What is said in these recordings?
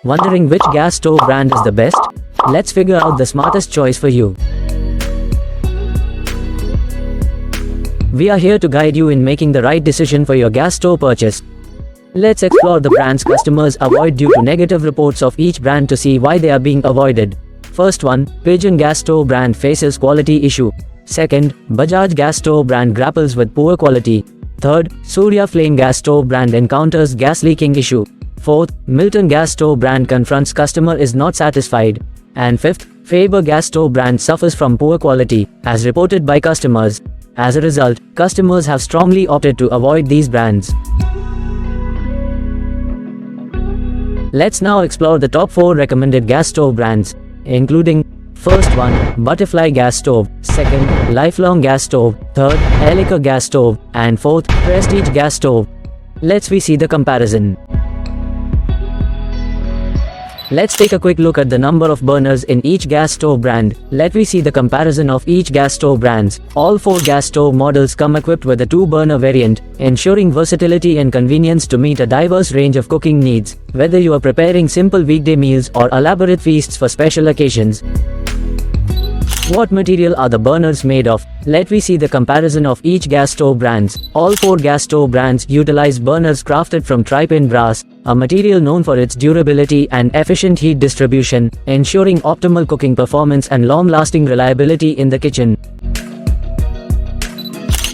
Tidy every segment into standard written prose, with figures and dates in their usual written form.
Wondering which gas stove brand is the best? Let's figure out the smartest choice for you. We are here to guide you in making the right decision for your gas stove purchase. Let's explore the brands customers avoid due to negative reports of each brand to see why they are being avoided. First one, Pigeon gas stove brand faces quality issue. Second, Bajaj gas stove brand grapples with poor quality. Third, Surya Flame gas stove brand encounters gas leaking issue. Fourth, Milton gas stove brand confronts customer is not satisfied. And fifth, Faber gas stove brand suffers from poor quality, as reported by customers. As a result, customers have strongly opted to avoid these brands. Let's now explore the top 4 recommended gas stove brands, including first one, Butterfly gas stove, second, Lifelong gas stove, third, 𝐿𝐼𝐸𝐿 gas stove, and fourth, Prestige gas stove. Let's see the comparison. Let's take a quick look at the number of burners in each gas stove brand. Let me see the comparison of each gas stove brands. All 4 gas stove models come equipped with a 2-burner variant, ensuring versatility and convenience to meet a diverse range of cooking needs, whether you are preparing simple weekday meals or elaborate feasts for special occasions. What material are the burners made of? Let me see the comparison of each gas stove brands. All 4 gas stove brands utilize burners crafted from tri-pin brass, a material known for its durability and efficient heat distribution, ensuring optimal cooking performance and long-lasting reliability in the kitchen.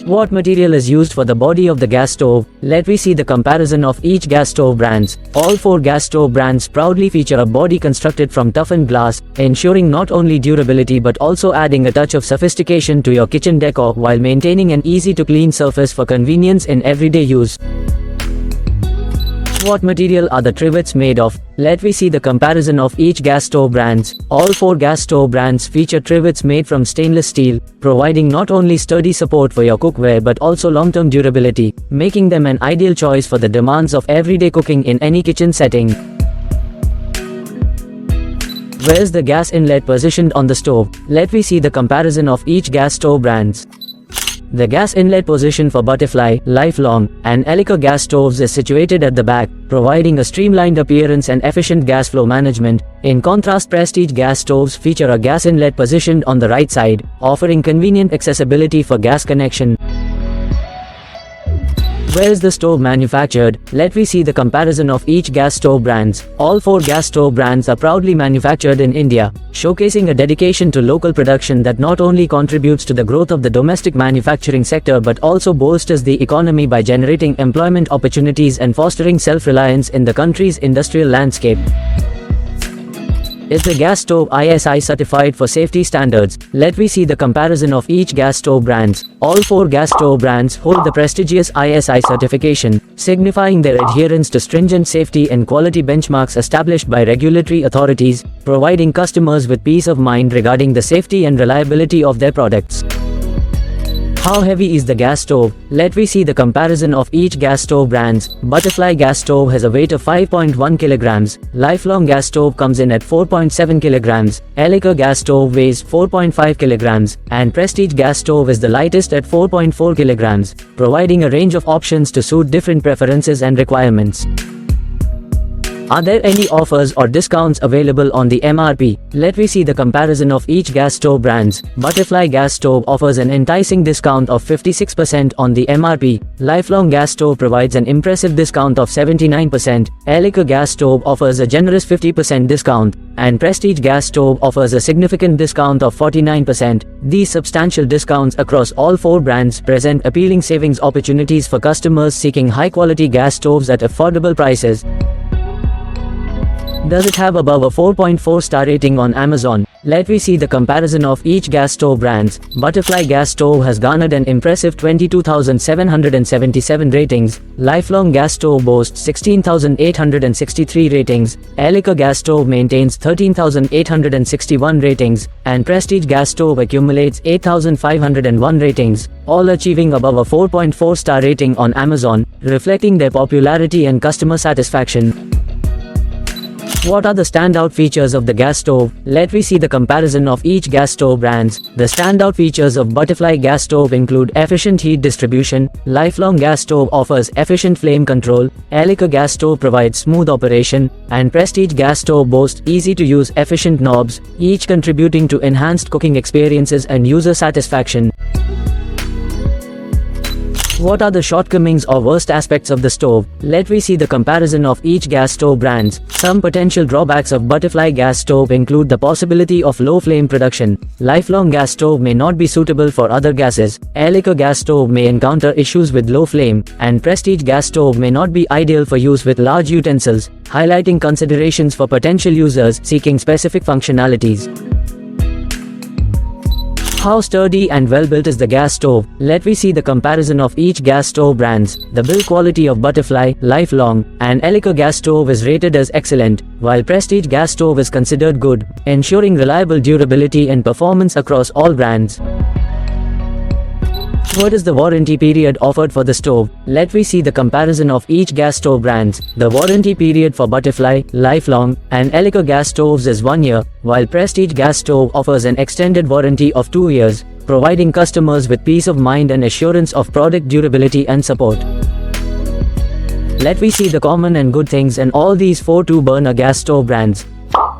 What material is used for the body of the gas stove? Let me see the comparison of each gas stove brands. All 4 gas stove brands proudly feature a body constructed from toughened glass, ensuring not only durability but also adding a touch of sophistication to your kitchen decor while maintaining an easy-to-clean surface for convenience in everyday use. What material are the trivets made of? Let me see the comparison of each gas stove brands. All 4 gas stove brands feature trivets made from stainless steel, providing not only sturdy support for your cookware but also long-term durability, making them an ideal choice for the demands of everyday cooking in any kitchen setting. Where's the gas inlet positioned on the stove? Let me see the comparison of each gas stove brands. The gas inlet position for Butterfly, Lifelong, and 𝐿𝐼𝐸𝐿 gas stoves is situated at the back, providing a streamlined appearance and efficient gas flow management. In contrast, Prestige gas stoves feature a gas inlet positioned on the right side, offering convenient accessibility for gas connection. Where is the stove manufactured? Let me see the comparison of each gas stove brands. All 4 gas stove brands are proudly manufactured in India, showcasing a dedication to local production that not only contributes to the growth of the domestic manufacturing sector but also bolsters the economy by generating employment opportunities and fostering self-reliance in the country's industrial landscape. Is the gas stove ISI certified for safety standards? Let me see the comparison of each gas stove brands. All 4 gas stove brands hold the prestigious ISI certification, signifying their adherence to stringent safety and quality benchmarks established by regulatory authorities, providing customers with peace of mind regarding the safety and reliability of their products. How heavy is the gas stove? Let me see the comparison of each gas stove brands. Butterfly gas stove has a weight of 5.1 kilograms. Lifelong gas stove comes in at 4.7 kilograms. 𝐿𝐼𝐸𝐿 gas stove weighs 4.5 kilograms. And Prestige gas stove is the lightest at 4.4 kilograms, providing a range of options to suit different preferences and requirements. Are there any offers or discounts available on the MRP? Let me see the comparison of each gas stove brands. Butterfly gas stove offers an enticing discount of 56% on the MRP. Lifelong gas stove provides an impressive discount of 79%. 𝐿𝐼𝐸𝐿 gas stove offers a generous 50% discount. And Prestige gas stove offers a significant discount of 49%. These substantial discounts across all 4 brands present appealing savings opportunities for customers seeking high-quality gas stoves at affordable prices. Does it have above a 4.4 star rating on Amazon? Let me see the comparison of each gas stove brands. Butterfly gas stove has garnered an impressive 22,777 ratings. Lifelong gas stove boasts 16,863 ratings. 𝐿𝐼𝐸𝐿 gas stove maintains 13,861 ratings. And Prestige gas stove accumulates 8,501 ratings, all achieving above a 4.4 star rating on Amazon, reflecting their popularity and customer satisfaction. What are the standout features of the gas stove? Let me see the comparison of each gas stove brands. The standout features of Butterfly gas stove include efficient heat distribution, lifelong gas stove offers efficient flame control, 𝐿𝐿𝐴 gas stove provides smooth operation, and Prestige gas stove boasts easy-to-use efficient knobs, each contributing to enhanced cooking experiences and user satisfaction. What are the shortcomings or worst aspects of the stove? Let me see the comparison of each gas stove brands. Some potential drawbacks of Butterfly gas stove include the possibility of low flame production. Lifelong gas stove may not be suitable for other gases. 𝐿𝐴 gas stove may encounter issues with low flame, and Prestige gas stove may not be ideal for use with large utensils, highlighting considerations for potential users seeking specific functionalities. How sturdy and well-built is the gas stove? Let me see the comparison of each gas stove brands. The build quality of Butterfly, Lifelong, and 𝐿𝐴 gas stove is rated as excellent, while Prestige gas stove is considered good, ensuring reliable durability and performance across all brands. What is the warranty period offered for the stove? Let me see the comparison of each gas stove brands. The warranty period for Butterfly, Lifelong, and 𝐿𝐴 gas stoves is 1 year, while Prestige gas stove offers an extended warranty of 2 years, providing customers with peace of mind and assurance of product durability and support. Let me see the common and good things in all these 4 2-burner gas stove brands.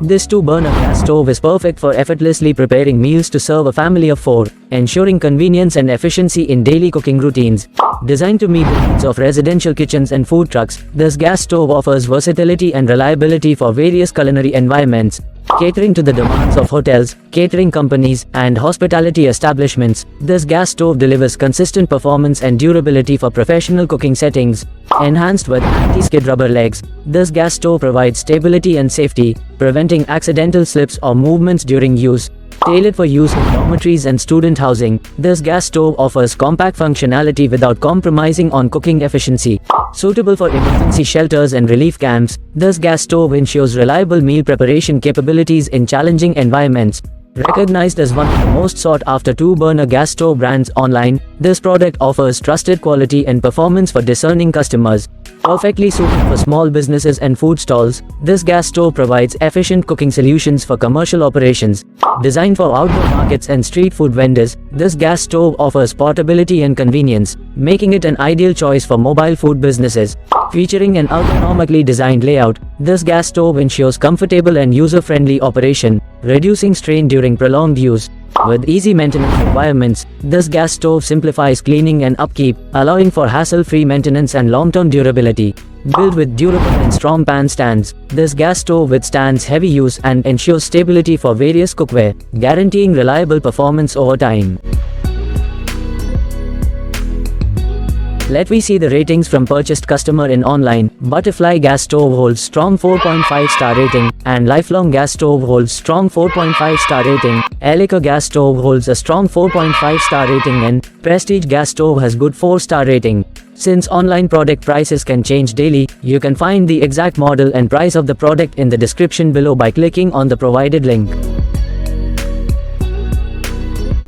This 2-burner gas stove is perfect for effortlessly preparing meals to serve a family of 4, ensuring convenience and efficiency in daily cooking routines. Designed to meet the needs of residential kitchens and food trucks, this gas stove offers versatility and reliability for various culinary environments. Catering to the demands of hotels, catering companies, and hospitality establishments, this gas stove delivers consistent performance and durability for professional cooking settings. Enhanced with anti-skid rubber legs, this gas stove provides stability and safety, preventing accidental slips or movements during use. Tailored for use in dormitories and student housing, this gas stove offers compact functionality without compromising on cooking efficiency. Suitable for emergency shelters and relief camps, this gas stove ensures reliable meal preparation capabilities in challenging environments. Recognized as one of the most sought-after 2-burner gas stove brands online, this product offers trusted quality and performance for discerning customers. Perfectly suited for small businesses and food stalls, this gas stove provides efficient cooking solutions for commercial operations. Designed for outdoor markets and street food vendors, this gas stove offers portability and convenience, making it an ideal choice for mobile food businesses. Featuring an ergonomically designed layout, this gas stove ensures comfortable and user-friendly operation, reducing strain during prolonged use. With easy maintenance requirements, this gas stove simplifies cleaning and upkeep, allowing for hassle-free maintenance and long-term durability. Built with durable and strong pan stands, this gas stove withstands heavy use and ensures stability for various cookware, guaranteeing reliable performance over time. Let me see the ratings from purchased customer in online. Butterfly gas stove holds strong 4.5 star rating, and Lifelong gas stove holds strong 4.5 star rating. 𝐿𝐴 gas stove holds a strong 4.5 star rating, and Prestige gas stove has good 4-star rating. Since online product prices can change daily, you can find the exact model and price of the product in the description below by clicking on the provided link.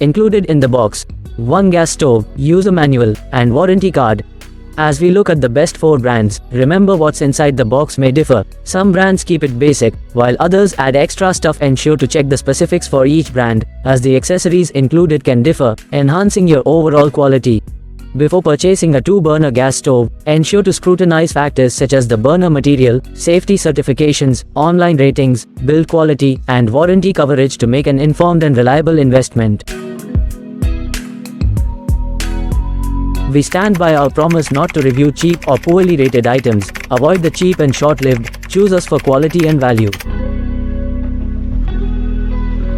Included in the box: 1 gas stove, user manual, and warranty card. As we look at the best 4 brands, remember what's inside the box may differ. Some brands keep it basic, while others add extra stuff. Ensure to check the specifics for each brand, as the accessories included can differ, enhancing your overall quality. Before purchasing a 2-burner gas stove, ensure to scrutinize factors such as the burner material, safety certifications, online ratings, build quality, and warranty coverage to make an informed and reliable investment. We stand by our promise not to review cheap or poorly rated items. Avoid the cheap and short-lived. Choose us for quality and value.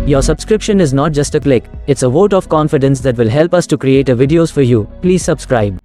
Your subscription is not just a click, it's a vote of confidence that will help us to create videos for you. Please subscribe.